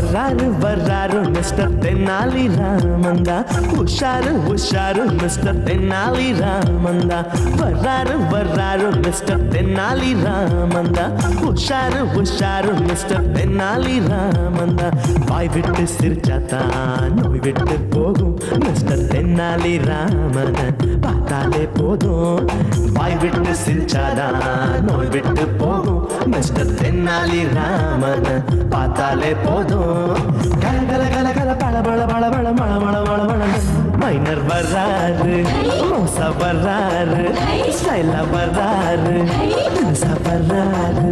வர்றாரு மிஸ்டர் தென்னாலி ராமந்தா. உஷாரு மிஸ்டர் தென்னாலி ராமந்தா. வர்றாரு மிஸ்டர் தென்னாலி ராமந்தா. உஷாரு மிஸ்டர் தென்னாலி ராமந்தா. வாய் விட்டு சிரிச்சாத்தான் நோய் விட்டு போகும் மிஸ்டர் தென்னாலி ராமன் பார்த்தாலே போதும். வாய் விட்டு சிரிச்சாதான் நோய் விட்டு போகும் மிஸ்டர் தென்னாலி ராமன் பார்த்தாலே போதும். கல கல கல கல பள பள பள பள மள மள மள மள. மைனர் வர்றாரு, மோசா வர்றாரு, ஸ்டைலா வர்றாரு, வர்றாரு.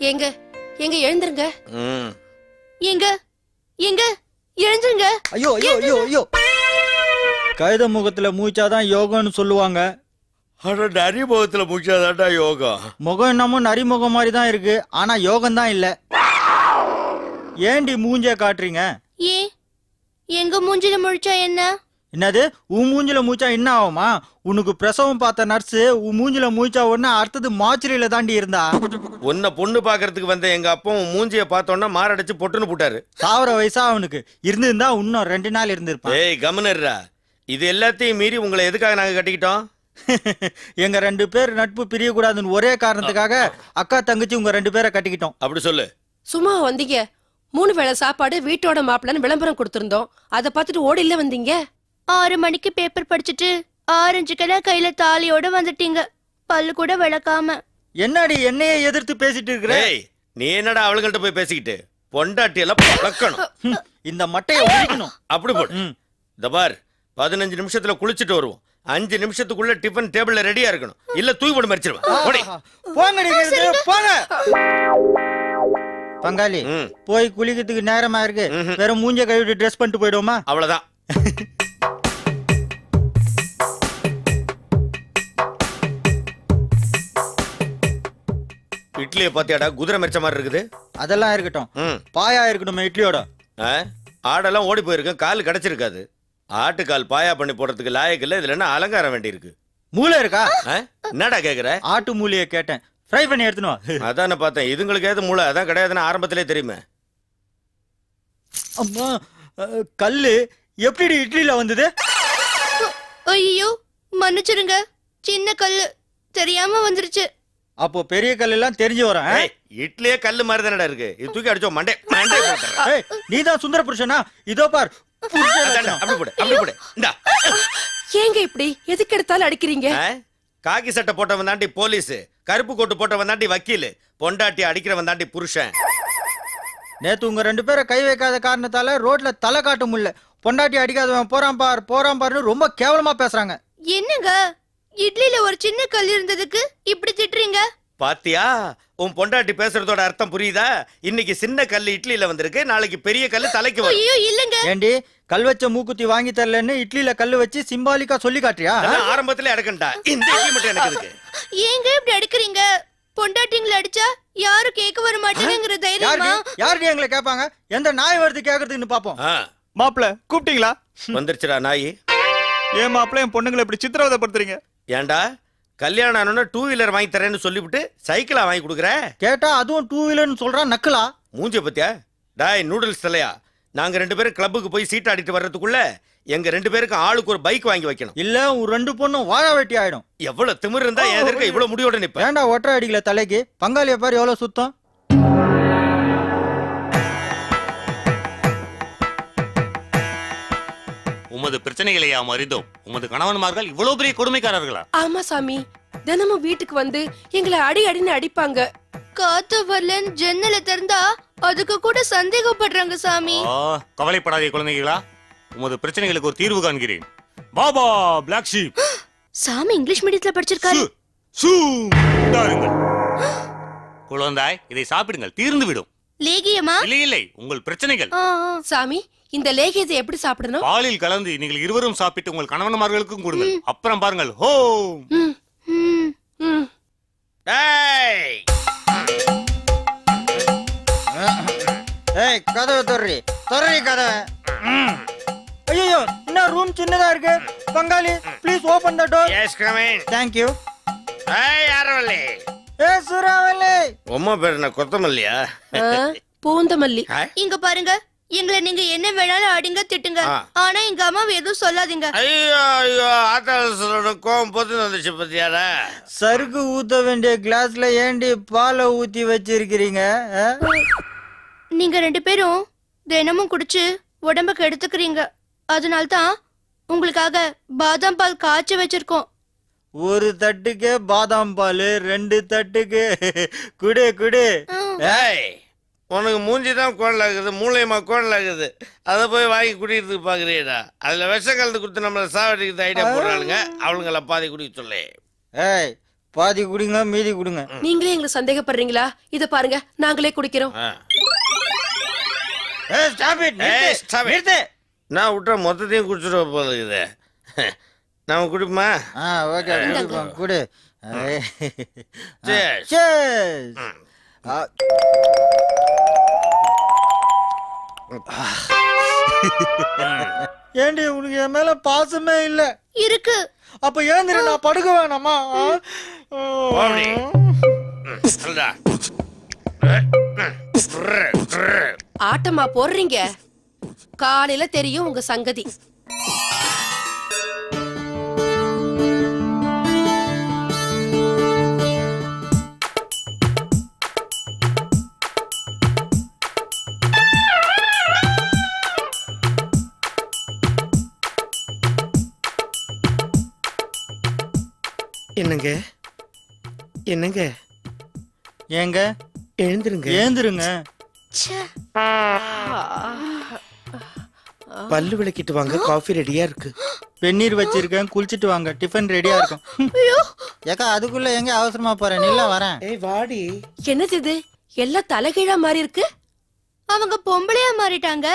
எங்க எங்க எழுந்துருங்க. எங்க எங்க எழுந்துருங்க. ஐயோ ஐயோ ஐயோ ஐயோ. கைத முகத்துல மூச்சாதான் யோகம்னு சொல்லுவாங்க. ஆனா நரி முகத்துல மூச்சாதான்டா யோகம். முகம் என்னமோ நரி முகம் மாதிரி தான் இருக்கு, ஆனா யோகம் தான் இல்ல. ஏண்டி மூஞ்ச காட்டுறீங்க? ஏ எங்க மூஞ்சில முழிச்சா என்ன? என்னது உன் மூஞ்சில மூச்சா என்ன ஆகுமா? உனக்கு பிரசவம் பார்த்த நர்ஸ் உன் மூஞ்சில மூச்சா ஒன்னு அடுத்தது மாச்சரியில தாண்டி இருந்தா. உன்னை பொண்ணு பாக்குறதுக்கு வந்த எங்க அப்பா உன் மூஞ்சிய பார்த்தோன்னா மாரடைச்சு பொட்டுன்னு போட்டாரு. சாவர வயசா அவனுக்கு இருந்திருந்தா இன்னும் 2 நாள் இருந்திருப்பான். ஏய் கமனர்ரா, இது எல்லாத்தையும் மீறி உங்களை எதுக்காக நாங்க கட்டிக்கிட்டோம்? எங்க 2 பேர் நட்பு பிரியக்கூடாதுன்னு ஒரே காரணத்துக்காக அக்கா தங்கச்சி உங்க 2 பேரை கட்டிக்கிட்டோம். அப்படி சொல்லு. சும்மா வந்தீங்க. 3 வேளை சாப்பாடு வீட்டோட மாப்பிள்ளன்னு விளம்பரம் கொடுத்திருந்தோம். அதை பார்த்துட்டு ஓடில வந்தீங்க. 6 மணிக்கு பேப்பர் படிச்சுட்டு 6:05 கையில தாலியோட வந்துட்டீங்க, பல்லு கூட விளக்காம. என்னடி என்னையே எதிர்த்து பேசிட்டு இருக்கிற? நீ என்னடா அவளுங்கள்ட்ட போய் பேசிக்கிட்டு? பொண்டாட்டி எல்லாம் பழக்கணும். இந்த மட்டையை உடைக்கணும். அப்படி போடு. இந்த பார், 15 நிமிஷத்துல குளிச்சுட்டு வருவோம். 5 நிமிஷத்துக்குள்ள டிஃபன் டேபிள்ல ரெடியா இருக்கணும். இல்ல தூக்கி போட்டு மறிச்சிருவேன். போங்க பங்காளி, போய் குளிக்கிறதுக்கு நேரமா இருக்கு. வேற மூஞ்ச கழுவிட்டு ட்ரெஸ் பண்ணிட்டு போயிடுவோமா? அவ்வளவுதான். இட்லியை பாத்தியாடா, குதிரை மெச்ச மாதிரி இருக்குது. அதெல்லாம் இருக்கட்டும், பாயா இருக்கணும் இட்லியோட. ஆடெல்லாம் ஓடி போயிருக்கு, கால் கிடைச்சிருக்காது. ஆட்டுக்கால் பாயா பண்ணி போடுறதுக்கு லாயக்கு இல்ல. இதுல என்ன அலங்காரம் வேண்டி இருக்கு? மூளை இருக்கா? என்னடா கேக்குற? ஆட்டு மூளையை கேட்டேன். ஃப்ரை பண்ணி எடுத்துனோம். அதான் பார்த்தேன். இதுங்களுக்கு ஏது மூளை அதான் கிடையாதுன்னு ஆரம்பத்திலே தெரியுமே. அம்மா, கல்லு எப்படி இட்லியில வந்தது? ஐயோ மன்னிச்சிருங்க, சின்ன கல்லு தெரியாம வந்துருச்சு. அப்போ பெரிய கல் எல்லாம் தெரிஞ்சு வரேன். இட்லியே கல்லு மாதிரி தானடா இருக்கு. இது தூக்கி அடிச்சோ மண்டே மண்டே போட்டுறேன். நீதான் சுந்தர புருஷனா? இதோ பார். அப்படி போடு, அப்படி போடு. இந்தா. ஏங்க இப்படி எதுக்கு எடுத்தாலும் அடிக்கிறீங்க? காக்கி சட்டை போட்டவன் தாண்டி போலீஸ், கருப்பு கோட்டு போட்டவன் தாண்டி வக்கீல், பொண்டாட்டி அடிக்கிறவன் தாண்டி புருஷன். நேத்து உங்க 2 பேரை கை வைக்காத காரணத்தால ரோட்ல தலை காட்ட முடியல. பொண்டாட்டி அடிக்காதவன் போறான் பாருன்னு ரொம்ப கேவலமா பேசுறாங்க. என்னங்க இட்லில ஒரு சின்ன கல் இருந்ததுக்கு இப்படி திட்டுறீங்க? பாத்தியா, உன் பொண்டாட்டி பேசுறதோட அர்த்தம் புரியுதா? இன்னைக்கு சின்ன கல்லு இட்லியில வந்திருக்கு, நாளைக்கு பெரிய கல்லு தலைக்கு வரும். ஐயோ இல்லங்க. ஏண்டி கல் வச்ச மூக்குத்தி வாங்கி தரலன்னு இட்லியில கல்லு வச்சு சிம்பாலிக்கா சொல்லி காட்டுறியா? ஆரம்பத்திலே அடக்கண்டா. இந்த இட்லி மட்டும் எனக்கு இருக்கு. ஏங்க இப்படி அடிக்கிறீங்க? பொண்டாட்டிங்களை அடிச்சா யாரும் கேட்க வர மாட்டாங்கங்கிற தைரியமா? யாருடி எங்களை கேட்பாங்க? எந்த நாய் வருது கேக்குறதுன்னு பாப்போம். மாப்பிள கூப்பிட்டீங்களா? வந்துருச்சுடா நாய். ஏன் மாப்பிள என் பொண்ணுங்களை இப்படி சித்திரவதைப்படுத்துறீங்க? ஏண்டா கல்யாணம் ஆனோன்னா 2 வீலர் வாங்கி தரேன்னு சொல்லிவிட்டு சைக்கிளா வாங்கி கொடுக்குற? கேட்டா அதுவும் 2 வீலர்னு சொல்றான் நக்கலா. மூஞ்ச பத்தியா? டாய் நூடுல்ஸ் தலையா, நாங்க 2 பேரும் கிளப்புக்கு போய் சீட் ஆடிட்டு வர்றதுக்குள்ள எங்க 2 பேருக்கு ஆளுக்கு ஒரு பைக் வாங்கி வைக்கணும். இல்ல உன் 2 பொண்ணும் வாழ வெட்டி ஆயிடும். எவ்வளவு திமிர் இருந்தா எதற்கு இவ்வளவு முடியோட நிப்ப? ஏண்டா ஒற்றை அடிக்கல தலைக்கு? பங்காளிய பாரு எவ்வளவு சுத்தம். உமது பிரச்சனைகளை யாம் அறிந்தோம். உமது கணவன்மார்கள் இவ்வளவு பெரிய கொடுமைக்காரர்களா? ஆமா சாமி, தினமும் வீட்டுக்கு வந்து எங்களை அடின்னு அடிப்பாங்க. காத்து வரலன்னு ஜன்னல திறந்தா அதுக்கு கூட சந்தேகப்படுறாங்க சாமி. கவலைப்படாதே குழந்தைகளா, உமது பிரச்சனைகளுக்கு ஒரு தீர்வு காண்கிறேன். Baba black sheep. சாமி இங்கிலீஷ் மீடியத்துல படிச்சிருக்காரு. குழந்தாய், இதை சாப்பிடுங்கள், தீர்ந்து விடும். லேகியமா? இல்லை இல்லை, உங்கள் பிரச்சனைகள். சாமி இந்த லேகியத்தை எப்படி சாப்பிடணும்? பாலில் கலந்து நீங்கள் இருவரும் சாப்பிட்டு உங்கள் கணவன்மார்களுக்கும் கொடுங்கள். அப்புறம் பாருங்கள். ஹோ ம், ம், ம். டேய் ஏய் கதவை தொர்றி கதவை. ஐயோ என்ன ரூம் சின்னதா இருக்கு. பங்காளி please open the door. Yes come in. Thank you. ஏய் அரவள்ளி. ஏய் சுராவள்ளி. உம்மா பேர் என்ன கொத்தமல்லியா? பூந்தமல்லி. ஹாய். இங்க பாருங்க, எங்களை நீங்க என்ன வேணாலும் அடிங்க திட்டுங்க, ஆனா எங்க அம்மாவை எதுவும் சொல்லாதீங்க. ஐயோ ஐயோ ஆத்தாளோட கோவம் போட்டு வந்துச்சு பத்தியாரா. சருக்கு ஊத்த வேண்டிய கிளாஸ்ல ஏண்டி பாலை ஊத்தி வச்சிருக்கீங்க? நீங்க 2 பேரும் தினமும் குடிச்சு உடம்ப கெடுத்துக்கிறீங்க. அதனால்தான் உங்களுக்காக பாதாம் பால் காய்ச்சி வச்சிருக்கோம். ஒரு தட்டுக்கு பாதாம் பால், 2 தட்டுக்கு குடு குடு. ஏய் உனக்கு மூஞ்சி தான் கோடலாகுது, மூளையமா கோடலாகுது. அதை போய் வாங்கி குடிக்கிறதுக்கு பாக்குறியடா. அதுல விஷம் கலந்து கொடுத்து நம்மள சாவடிக்கிறது ஐடியா போடுறாளுங்க. அவளுங்கள பாதி குடிக்க சொல்லு. ஏய் பாதி குடிங்க, மீதி குடுங்க. நீங்களே எங்களை சந்தேகப்படுறீங்களா? இத பாருங்க, நாங்களே குடிக்கிறோம். ஏய் ஸ்டாப் இட். நிறுத்து. நான் விட்டா மொத்தத்தையும் குடிச்சிருவ போல இருக்குது. நாம குடிப்போமா? ஓகே குடு. Cheers. Cheers. ஏண்டி உனக்கு என் மேல பாசமே இல்ல? இருக்கு. அப்ப ஏந்திர, நான் படுக்க வேணாமா? போடி. சொல்டா. ஆட்டமா போடுறீங்க, காலையில தெரியும் உங்க சங்கதி. என்னங்க என்னங்க ஏங்க எழுந்திருங்க. ஏந்திருங்க. பல்லு விளக்கிட்டு வாங்க, காஃபி ரெடியா இருக்கு. வெந்நீர் வச்சிருக்கேன், குளிச்சிட்டு வாங்க, டிஃபன் ரெடியா இருக்கும். ஏக்கா அதுக்குள்ள எங்க அவசரமா போறேன்? இல்ல வரேன். ஏய் வாடி. என்னது இது? எல்லாம் தலைகீழா மாறி இருக்கு. அவங்க பொம்பளையா மாறிட்டாங்க,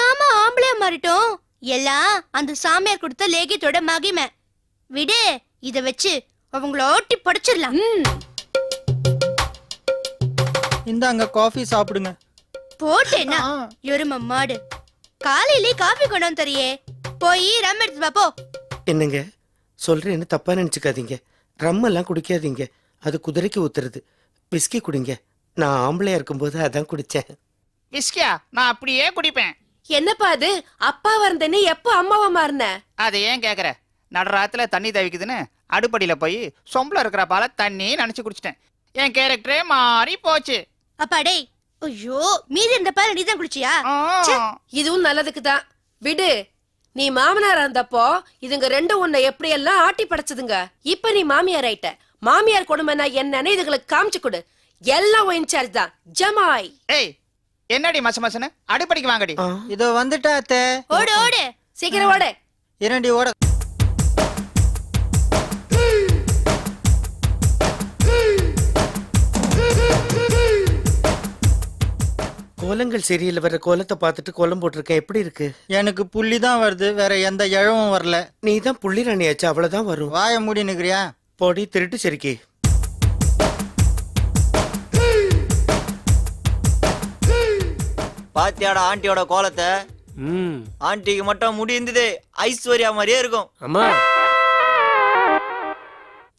நாம ஆம்பளையா மாறிட்டோம். எல்லாம் அந்த சாமியார் கொடுத்த லேகியத்தோட மகிமை. விடு, இத வச்சு அவங்கள ஓட்டி படைச்சிடலாம். இந்தாங்க காஃபி சாப்பிடுங்க. போட்டேனா எரும மாடு, காலையிலே காஃபி கொண்டு வந்து தரியே. போய் ரம் எடுத்து பாப்போ. என்னங்க சொல்றேன்னு தப்பா நினைச்சுக்காதீங்க. ரம் எல்லாம் குடிக்காதீங்க, அது குதிரைக்கு ஊத்துறது. விஸ்கி குடிங்க. நான் ஆம்பளையா இருக்கும்போது அதான் குடிச்சேன். விஸ்கியா? நான் அப்படியே குடிப்பேன். என்னப்பா அது? அப்பா வரந்தேன்னு எப்ப அம்மாவா மாறின? அதை ஏன் கேக்குற? நடராத்துல தண்ணி தவிக்குதுன்னு அடுப்படியில போய் சொம்பல இருக்கிற பால தண்ணி நினைச்சு குடிச்சிட்டேன். என் கேரக்டரே மாறி போச்சு. அப்பாடே, ஐயோ, மீதி இருந்த பால் நீதான் குடிச்சியா? இதுவும் நல்லதுக்கு தான். விடு, நீ மாமனாரா இருந்தப்போ இதுங்க 2 உன்னை எப்படி எல்லாம் ஆட்டி படைச்சதுங்க. இப்ப நீ மாமியார் ஆயிட்ட. மாமியார் கொடுமைனா என்னன்னு இதுங்களுக்கு காமிச்சு கொடு. எல்லாம் உன் இன்சார்ஜ் தான். ஜமாய். ஏய் என்னடி மச மசன்னு? அடுப்படிக்கு வாங்கடி. இதோ வந்துட்டா அத்தை. ஓடு ஓடு, சீக்கிரம் ஓடு. இரண்டி ஓட. கோலங்கள் சரியில்லை. வர கோலத்தை பார்த்துட்டு கோலம் போட்டிருக்கேன். எப்படி இருக்கு? எனக்கு புள்ளி தான் வருது, வேற எந்த இழவும் வரல. நீ தான் புள்ளி ராணியாச்சு, அவ்வளவுதான் வரும். வாய மூடி நிக்கிறியா? போடி திருட்டு சரிக்கி. பாத்தியாடா ஆண்டியோட கோலத்தை? ஆண்டிக்கு மட்டும் முடி இருந்தது ஐஸ்வர்யா மாதிரியே இருக்கும். அம்மா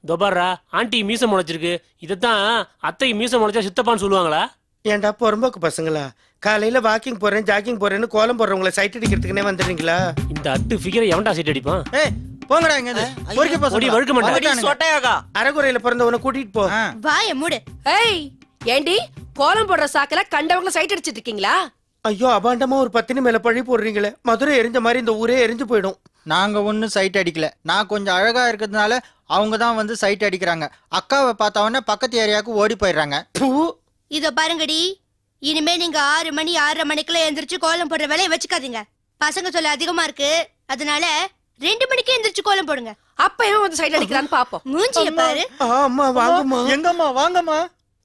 தோபாரா, ஆண்டி மீச முளைச்சிருக்கு. இதைத்தான் அத்தைக்கு மீச முளைச்சா சித்தப்பான்னு சொல்லுவாங்களா? ஏன்டா பொறம்போக்கு பசங்களா? காலையில வாக்கிங் போறேன், ஜாக்கிங் போறேன்னு கோலம் போடுறவங்கள சைட் அடிக்கிறதுக்குனே வந்துடுறீங்களா? இந்த அட்டு ஃபிகரை எவன்டா சைட் அடிப்பான்? ஏய் போங்கடா இங்க. பொறுக்கி ஓடி வழுக்க மாட்டான். சொட்டையாக்கா அரைகுறையில பிறந்தவனை கூட்டிட்டு போ. வாய மூடு. ஏய் ஏண்டி கோலம் போடுற சாக்கல கண்டவங்கள சைட் அடிச்சிட்டு இருக்கீங்களா? ஐயோ அபாண்டமா ஒரு 10 மேல பழி போடுறீங்களே. மதுரை எரிஞ்ச மாதிரி இந்த ஊரே எரிஞ்சு போயிடும். நாங்க ஒன்னும் சைட் அடிக்கல. நான் கொஞ்சம் அழகா இருக்கிறதுனால அவங்க தான் வந்து சைட் அடிக்கிறாங்க. அக்காவை பார்த்தவொடனே பக்கத்து ஏரியாவுக்கு ஓடி போயிடுறாங்க. இதோ பாருங்கடி, இனிமே நீங்க 6 மணி 6:30 மணிக்குள்ள எந்திரிச்சு கோலம் போடுற வேலையை வச்சுக்காதீங்க. பசங்க சொல்ல அதிகமா இருக்கு, அதனால 2 மணிக்கு எந்திரிச்சு கோலம் போடுங்க. அப்ப இவன் வந்து சைட் அடிக்கிறான்னு பாப்போம். மூஞ்சிய பாரு. அம்மா வாங்கம்மா. எங்கம்மா வாங்கம்மா.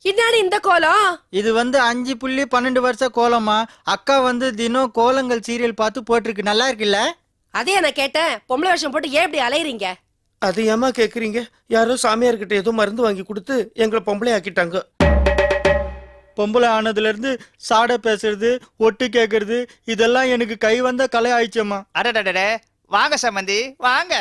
இன்னாடி இந்த கோலம்? இது 5.12 வருஷ கோலமா. அக்கா தினம் கோலங்கள் சீரியல் பார்த்து போட்டிருக்கு. நல்லா இருக்குல்ல? அதே நான் கேட்டேன். பொம்பளை வருஷம் போட்டு ஏன் இப்படி அலையறீங்க? அது ஏமா கேக்குறீங்க? யாரோ சாமியார்கிட்ட ஏதோ மருந்து வாங்கி கொடுத்து எங்களை பொம்பளை ஆக்கிட்டாங்க. பொம்பளை ஆனதுல இருந்து சாட பேசுறது, ஒட்டு கேக்குறது, இதெல்லாம் எனக்கு கை வந்த கலை ஆயிடுச்சம்மா. அடடடே, வாங்க சம்பந்தி வாங்க.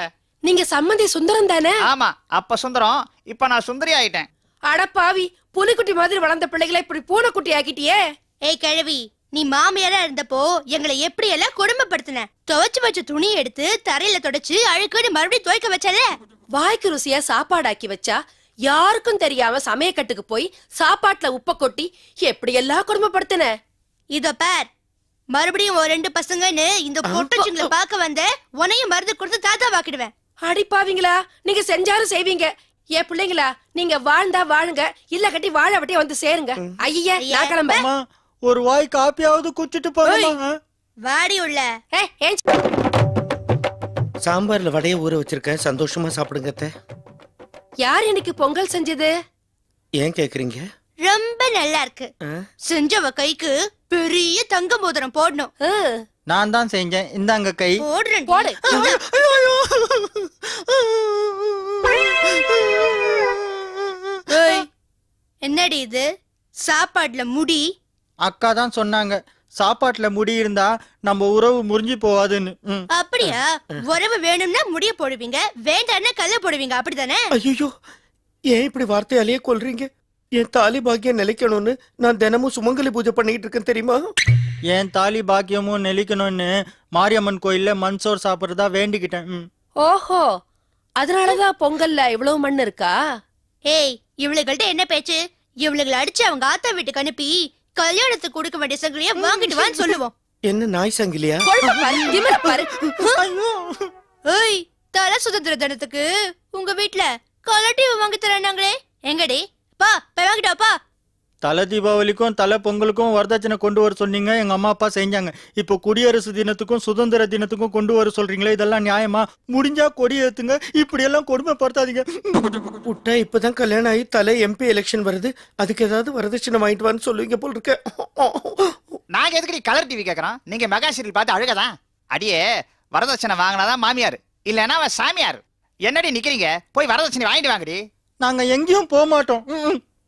நீங்க சம்பந்தி சுந்தரம் தானே? ஆமா, அப்ப சுந்தரம், இப்ப நான் சுந்தரி ஆயிட்டேன். அடப்பாவி, புலிக்குட்டி மாதிரி வளர்ந்த பிள்ளைகளை இப்படி பூனைக்குட்டி ஆக்கிட்டியே. ஏய் கிழவி, நீ மாமியாரா இருந்தப்போ எங்களை எப்படி எல்லாம் கொடுமைப்படுத்தின. துவைச்சு வச்ச துணி எடுத்து தரையில தொடச்சு அழுக்குன்னு மறுபடியும் துவைக்க வச்சால. வாய்க்கு ருசியா சாப்பாடாக்கி வச்சா யாருக்கும் தெரியாம சமயக்கட்டுக்கு போய் சாப்பாட்டுல உப்ப கொட்டி எப்படி எல்லாம் கொடுமைப்படுத்தின. இதோ பார், மறுபடியும் ஒரு 2 பசங்கன்னு இந்த பொட்டச்சுங்களை பார்க்க வந்த உனையும் மருந்து கொடுத்து தாத்தா வாக்கிடுவேன். அடிப்பாவீங்களா? நீங்க செஞ்சாலும் செய்வீங்க. ஏ பிள்ளைங்களா, நீங்க வாழ்ந்தா வாழுங்க, இல்ல கட்டி வாழ வட்டியா வந்து சேருங்க. ஐயா, நான் கிளம்ப. ஒரு வாய் காப்பியாவது குச்சிட்டு போங்க. வாடி உள்ள. சாம்பார்ல வடைய ஊற வச்சிருக்கேன், சந்தோஷமா சாப்பிடுங்க அத்தை. யார் இன்னைக்கு பொங்கல் செஞ்சது? ஏன் கேக்குறீங்க? ரொம்ப நல்லா இருக்கு. செஞ்சவ கைக்கு பெரிய தங்க மோதிரம் போடணும். நான் தான் செஞ்சேன். இந்தாங்க கை. போடுறேன். போடு. என்னடி இது? சாப்பாடுல முடி? அக்கா தான் சொன்னாங்க, சாப்பாட்டுல முடி இருந்தா நம்ம உறவு முறிஞ்சு போவாதுன்னு. அப்படியா? உறவு வேணும்னா முடிய போடுவீங்க, வேண்டாம்னா கல்ல போடுவீங்க, அப்படிதானே? ஐயோ, ஏன் இப்படி வார்த்தையாலேயே கொல்றீங்க? என் தாலி பாக்கியம் நிலைக்கணும்னு நான் தினமும் சுமங்கலி பூஜை பண்ணிட்டு இருக்கேன் தெரியுமா? என் தாலி பாக்கியமும் நிலைக்கணும்னு மாரியம்மன் கோயில்ல மண்சோர் சாப்பிடுறதா வேண்டிக்கிட்டேன். ஓஹோ, அதனாலதான் பொங்கல்ல இவ்வளவு மண் இருக்கா? ஏய், இவளுகள்ட்ட என்ன பேச்சு? இவளுகளை அடிச்சு அவங்க ஆத்தா வீட்டுக்கு அனுப்பி கல்யாணத்துக்கு கொடுக்க வேண்டிய சங்கிலிய வாங்கிட்டு வான்னு சொல்லுவோம். என்ன நாய் சங்கிலியா? ஏய், தலை சுதந்திர தினத்துக்கு உங்க வீட்டுல கலட்டி வாங்கி தராங்களே, எங்கடி? பா போய் வாங்கிட்டாப்பா. தலை தீபாவளிக்கும் தலை பொங்கலுக்கும் வரதட்சணை கொண்டு வர சொன்னீங்க, எங்க அம்மா அப்பா செஞ்சாங்க. இப்போ குடியரசு தினத்துக்கும் சுதந்திர தினத்துக்கும் கொண்டு வர சொல்றீங்களே, இதெல்லாம் நியாயமா? முடிஞ்சா கொடி ஏத்துங்க, இப்படி எல்லாம் கொடுமைப்படுத்தாதீங்க. புட்டா இப்பதான் கல்யாணம் ஆகி தலை MP எலெக்ஷன் வருது, அதுக்கு ஏதாவது வரதட்சணை வாங்கிட்டு வான்னு சொல்லுவீங்க போல் இருக்க. நாங்க எதுக்கு கலர் டிவி கேக்குறோம்? நீங்க மெகா சீரியல் பார்த்து அழுகதான். அடியே, வரதட்சணை வாங்கினாதான் மாமியார், இல்லன்னா அவ சாமியார். என்னடி நிக்கிறீங்க? போய் வரதட்சணை வாங்கிட்டு வாங்கடி. நாங்க எங்கேயும் போக மாட்டோம்.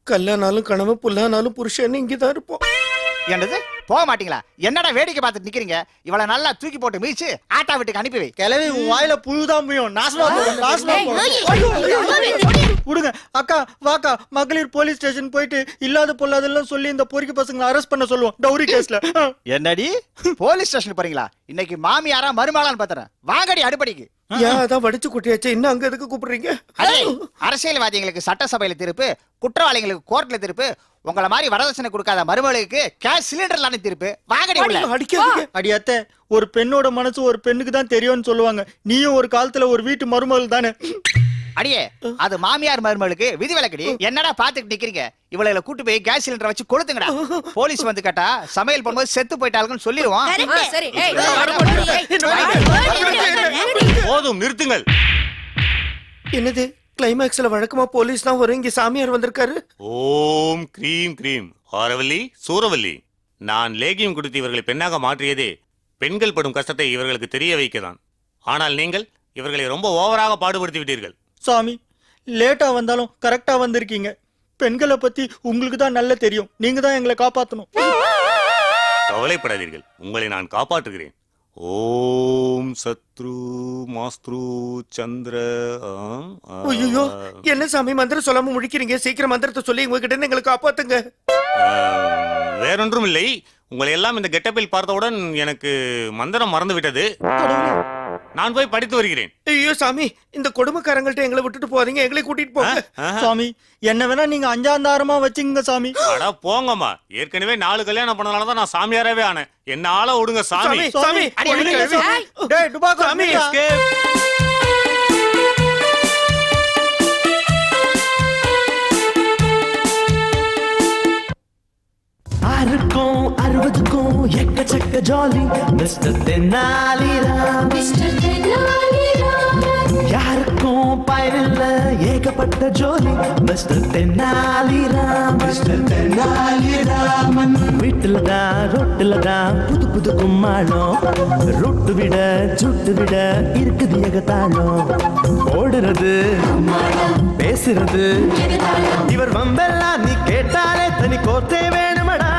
கல்லானாலும் கணவன், புல்லானாலும் புருஷன் இங்கதான் இருப்போம். என்னது, போக மாட்டீங்களா? என்னடா வேடிக்கை பார்த்துட்டு நிக்கிறீங்க? இவள நல்லா தூக்கி போட்டு மீச்சு ஆட்டா வீட்டுக்கு அனுப்பி வை. கிளவி, உன் வாயில புழுதான் முடியும். நாசமா விடுங்க. அக்கா வாக்கா, மகளிர் போலீஸ் ஸ்டேஷன் போயிட்டு இல்லாத பொல்லாதெல்லாம் சொல்லி இந்த பொறுக்கி பசங்களை அரெஸ்ட் பண்ண சொல்லுவோம், டவுரி கேஸ்ல. என்னடி போலீஸ் ஸ்டேஷன் போறீங்களா? இன்னைக்கு மாமியாரா மருமகளான்னு பாத்துறேன். வாங்கடி அடுப்படிக்கு. அதான் வடிச்சு குட்டியாச்சு, இன்னும் அங்க எதுக்கு கூப்பிடுறீங்க? அரசியல்வாதிகளுக்கு சட்டசபையில திருப்பு, குற்றவாளிகளுக்கு கோர்ட்ல திருப்பு, உங்கள மாதிரி வரதட்சணை கொடுக்காத மருமகளுக்கு கேஸ் சிலிண்டர்லான திருப்பு. வாங்கடி உள்ள. அடி அத்தை, ஒரு பெண்ணோட மனசு ஒரு பெண்ணுக்கு தான் தெரியும்னு சொல்லுவாங்க. நீயும் ஒரு காலத்துல ஒரு வீட்டு மருமகள் தானே. அடியே, அது மாமியார் மருமகளுக்கு விதிவிலக்கடி. என்னடா பாத்துட்டு நிக்கிறீங்க? இவளை கூட்டு போய் கேஸ் சிலிண்டர் வச்சு கொளுத்துங்கடா. போலீஸ் வந்து கேட்டா சமையல் பண்ணும்போது செத்து போயிட்டாளுன்னு சொல்லிடுவோம். போதும், நிறுத்துங்கள். என்னது, கிளைமேக்ஸ்ல வழக்கமா போலீஸ் தான் வரும், இங்க சாமியார் வந்திருக்காரு. ஓம் கிரீம் கிரீம் ஆரவல்லி சூரவல்லி. நான் லேகியம் கொடுத்து இவர்களை பெண்ணாக மாற்றியதே பெண்கள் படும் கஷ்டத்தை இவர்களுக்கு தெரிய வைக்கதான். ஆனால் நீங்கள் இவர்களை ரொம்ப ஓவராக பாடுபடுத்தி விட்டீர்கள். சாமி, லேட்டா வந்தாலும் கரெக்டா வந்திருக்கீங்க. பெண்களை பத்தி உங்களுக்கு தான் நல்லா தெரியும், நீங்க தான் எங்களை காப்பாத்தணும். கவலைப்படாதீர்கள், உங்களை நான் காப்பாற்றுகிறேன். ஓம் சத்ரு மாஸ்த்ரு சந்திர. ஐயோ, என்ன சாமி மந்திரம் சொல்லாம முழிக்கிறீங்க? சீக்கிரம் மந்திரத்தை சொல்லி உங்ககிட்ட எங்களை காப்பாத்துங்க. வேறொன்றும் இல்லை, உங்களை எல்லாம் இந்த கெட்டப்பில் பார்த்தவுடன் எனக்கு மந்திரம் மறந்து விட்டது. நான் போய் படித்து வருகிறேன். ஐயோ சாமி, இந்த கொடுமைக்காரங்கள்ட்ட எங்களை விட்டுட்டு போறீங்க, எங்களை கூட்டிட்டு போங்க. சாமி, என்ன வேணா நீங்க அஞ்சாந்தாரமா வச்சுங்க சாமி. அட போங்கம்மா, ஏற்கனவே 4 கல்யாணம் பண்ணனாலதான் நான் சாமியாரவே ஆனேன். என்ன ஆள விடுங்க சாமி. சாமி, டேய் டுபாக்கோ, சாமி. ஆறுக்கும் 60க்கும் எக்கச்சக்க ஜாலி மிஸ்டர் தென்னாலிராம். யாருக்கும் பயனில்ல, ஏகப்பட்ட ஏகப்பட்ட ஜோலி மிஸ்டர் தென்னாலிராமன் மிஸ்டர் தென்னாலிராமன் வீட்டுல தான் ரொட்டுல தான் புது புது கும்மாளம் ரொட்டு விட சுட்டு விட இருக்குது ஏகத்தாளம் ஓடுறது பேசுறது இவர் வம்பெல்லாம் நீ கேட்டாலே தனி கோத்தே வேணுமடா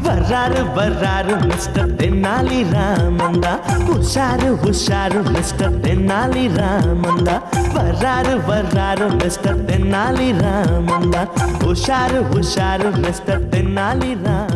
வர்றாரு வர்றாரு மிஸ்டர் தென்னாலி ராமந்தா உஷாரு உஷாரு மிஸ்டர் தென்னாலி ராமந்தா வர்றாரு வர்றாரு மிஸ்டர் தென்னாலி ராமந்தா உஷாரு உஷாரு மிஸ்டர் தென்னாலி ராமந்தா